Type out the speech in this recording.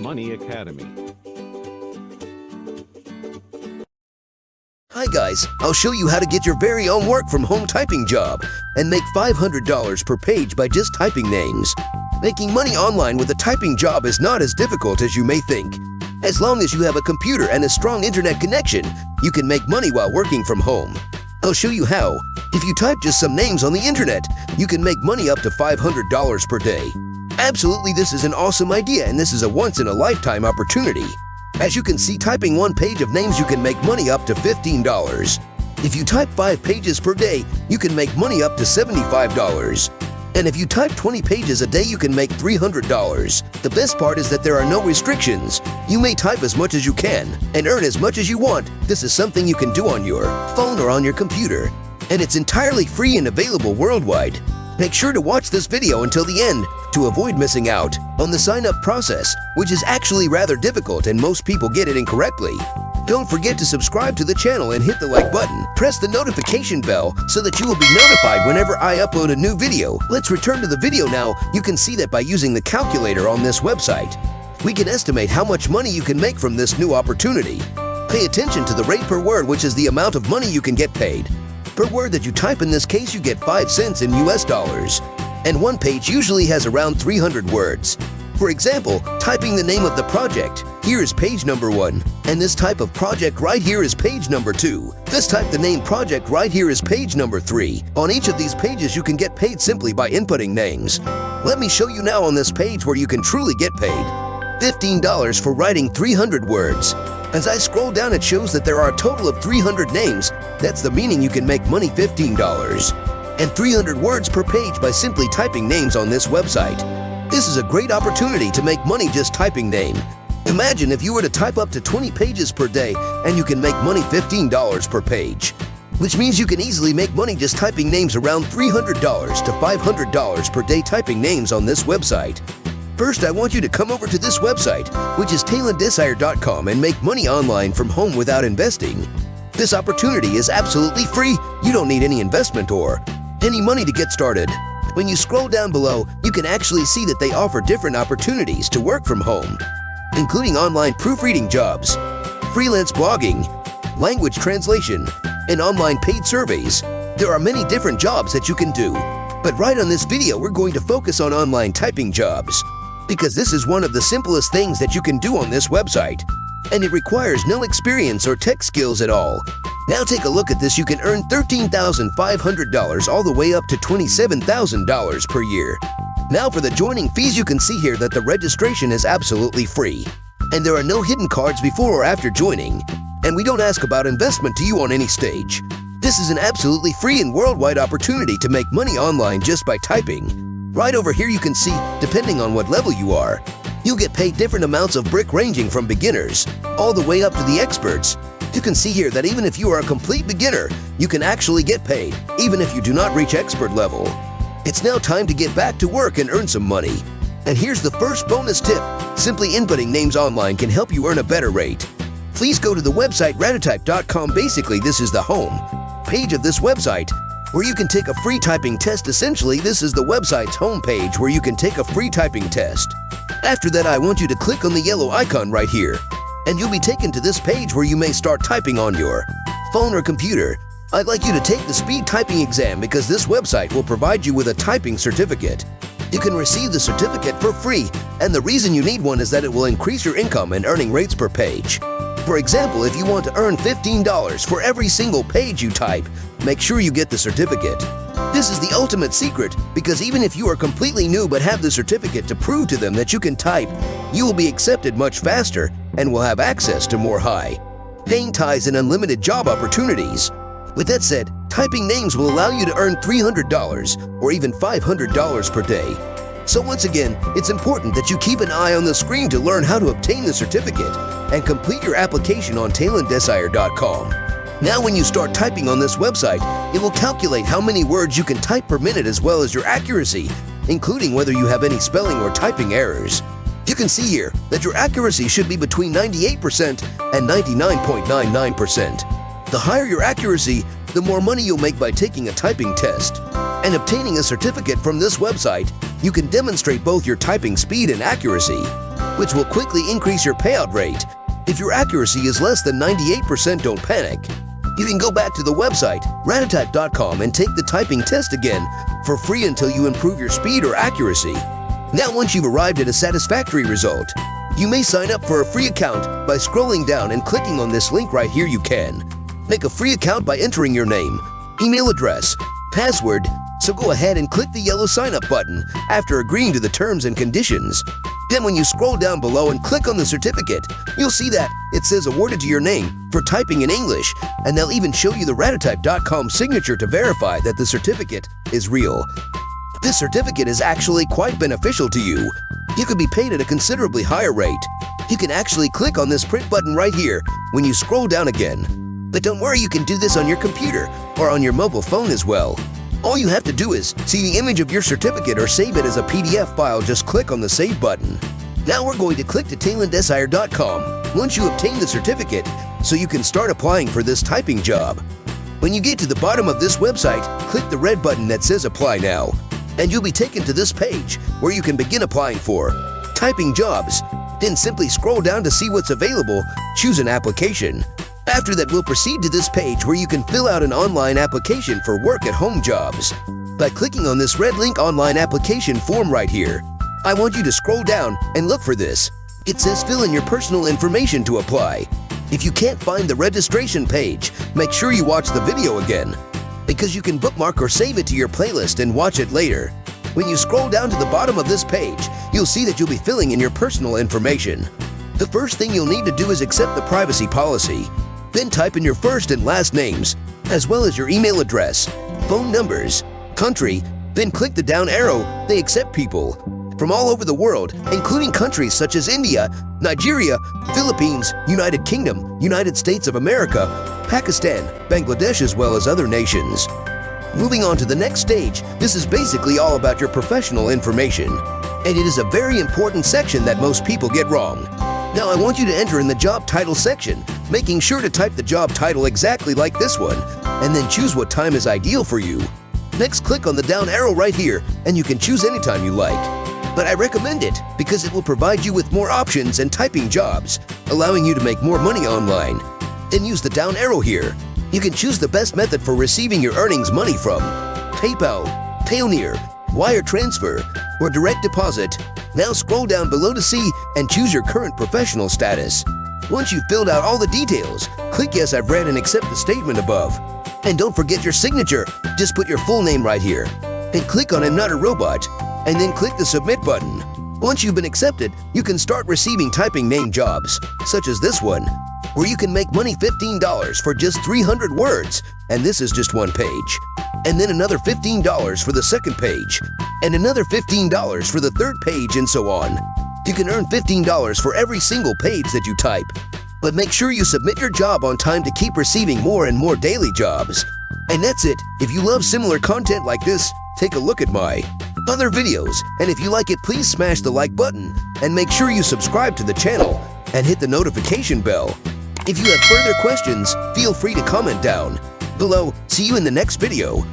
Money Academy. Hi guys, I'll show you how to get your very own work from home typing job and make $500 per page by just typing names. Making money online with a typing job is not as difficult as you may think. As long as you have a computer and a strong internet connection, you can make money while working from home. I'll show you how. If you type just some names on the internet, you can make money up to $500 per day. Absolutely, this is an awesome idea, and this is a once-in-a-lifetime opportunity. As you can see, typing one page of names, you can make money up to $15. If you type 5 pages per day, you can make money up to $75. And if you type 20 pages a day, you can make $300. The best part is that there are no restrictions. You may type as much as you can and earn as much as you want. This is something you can do on your phone or on your computer. And it's entirely free and available worldwide. Make sure to watch this video until the end to avoid missing out on the sign-up process, which is actually rather difficult and most people get it incorrectly. Don't forget to subscribe to the channel and hit the like button. Press the notification bell so that you will be notified whenever I upload a new video. Let's return to the video now. You can see that by using the calculator on this website, we can estimate how much money you can make from this new opportunity. Pay attention to the rate per word, which is the amount of money you can get paid. Per word that you type, in this case, you get 5 cents in US dollars. And one page usually has around 300 words. For example, typing the name of the project, here is page number 1. And this type of project right here is page number 2. This type the name project right here is page number 3. On each of these pages, you can get paid simply by inputting names. Let me show you now on this page where you can truly get paid. $15 for writing 300 words. As I scroll down, it shows that there are a total of 300 names. That's the meaning you can make money $15. And 300 words per page by simply typing names on this website. This is a great opportunity to make money just typing name. Imagine if you were to type up to 20 pages per day and you can make money $15 per page. Which means you can easily make money just typing names around $300 to $500 per day typing names on this website. First, I want you to come over to this website, which is talentdesire.com, and make money online from home without investing. This opportunity is absolutely free. You don't need any investment or any money to get started. When you scroll down below, you can actually see that they offer different opportunities to work from home, including online proofreading jobs, freelance blogging, language translation, and online paid surveys. There are many different jobs that you can do. But right on this video, we're going to focus on online typing jobs, because this is one of the simplest things that you can do on this website, and it requires no experience or tech skills at all. Now take a look at this. You can earn $13,500 all the way up to $27,000 per year. Now for the joining fees, you can see here that the registration is absolutely free, and there are no hidden cards before or after joining, and we don't ask about investment to you on any stage. This is an absolutely free and worldwide opportunity to make money online just by typing. Right over here you can see, depending on what level you are, you'll get paid different amounts of brick, ranging from beginners all the way up to the experts. You can see here that even if you are a complete beginner, you can actually get paid, even if you do not reach expert level. It's now time to get back to work and earn some money. And here's the first bonus tip. Simply inputting names online can help you earn a better rate. Please go to the website ratatype.com. Basically, this is the home page of this website, where you can take a free typing test. Essentially, this is the website's home page where you can take a free typing test. After that, I want you to click on the yellow icon right here, and you'll be taken to this page where you may start typing on your phone or computer. I'd like you to take the speed typing exam because this website will provide you with a typing certificate. You can receive the certificate for free, and the reason you need one is that it will increase your income and earning rates per page. For example, if you want to earn $15 for every single page you type, make sure you get the certificate. This is the ultimate secret, because even if you are completely new but have the certificate to prove to them that you can type, you will be accepted much faster and will have access to more high-paying ties and unlimited job opportunities. With that said, typing names will allow you to earn $300 or even $500 per day. So once again, it's important that you keep an eye on the screen to learn how to obtain the certificate and complete your application on talentdesire.com. Now when you start typing on this website, it will calculate how many words you can type per minute as well as your accuracy, including whether you have any spelling or typing errors. You can see here that your accuracy should be between 98% and 99.99%. The higher your accuracy, the more money you'll make by taking a typing test. And obtaining a certificate from this website, you can demonstrate both your typing speed and accuracy. which will quickly increase your payout rate. If your accuracy is less than 98%, don't panic. You can go back to the website, ratatype.com, and take the typing test again for free until you improve your speed or accuracy. Now, once you've arrived at a satisfactory result, you may sign up for a free account by scrolling down and clicking on this link right here. You can make a free account by entering your name, email address, password, so go ahead and click the yellow sign up button after agreeing to the terms and conditions. Then when you scroll down below and click on the certificate, you'll see that it says awarded to your name for typing in English, and they'll even show you the ratatype.com signature to verify that the certificate is real. This certificate is actually quite beneficial to you. You could be paid at a considerably higher rate. You can actually click on this print button right here when you scroll down again. But don't worry, you can do this on your computer or on your mobile phone as well. All you have to do is see the image of your certificate or save it as a PDF file. Just click on the Save button. Now we're going to click to TalenDesire.com once you obtain the certificate so you can start applying for this typing job. When you get to the bottom of this website, click the red button that says Apply Now, and you'll be taken to this page where you can begin applying for typing jobs. Then simply scroll down to see what's available, choose an application. After that, we'll proceed to this page where you can fill out an online application for work-at-home jobs by clicking on this red link online application form right here. I want you to scroll down and look for this. It says fill in your personal information to apply. If you can't find the registration page, make sure you watch the video again, because you can bookmark or save it to your playlist and watch it later. When you scroll down to the bottom of this page, you'll see that you'll be filling in your personal information. The first thing you'll need to do is accept the privacy policy. Then type in your first and last names, as well as your email address, phone numbers, country, then click the down arrow. They accept people from all over the world, including countries such as India, Nigeria, Philippines, United Kingdom, United States of America, Pakistan, Bangladesh, as well as other nations. Moving on to the next stage, this is basically all about your professional information, and it is a very important section that most people get wrong. Now I want you to enter in the job title section, making sure to type the job title exactly like this one, and then choose what time is ideal for you. Next, click on the down arrow right here, and you can choose any time you like. But I recommend it because it will provide you with more options and typing jobs, allowing you to make more money online. Then use the down arrow here. You can choose the best method for receiving your earnings money from PayPal, Payoneer, wire transfer, or direct deposit. Now scroll down below to see and choose your current professional status. Once you've filled out all the details, click Yes, I've read and accept the statement above. And don't forget your signature. Just put your full name right here. Then click on I'm not a robot, and then click the Submit button. Once you've been accepted, you can start receiving typing name jobs, such as this one, where you can make money $15 for just 300 words, and this is just one page. And then another $15 for the second page, and another $15 for the third page, and so on. You can earn $15 for every single page that you type. But make sure you submit your job on time to keep receiving more and more daily jobs. And that's it. If you love similar content like this, take a look at my other videos. And if you like it, please smash the like button and make sure you subscribe to the channel and hit the notification bell. If you have further questions, feel free to comment down below. See you in the next video.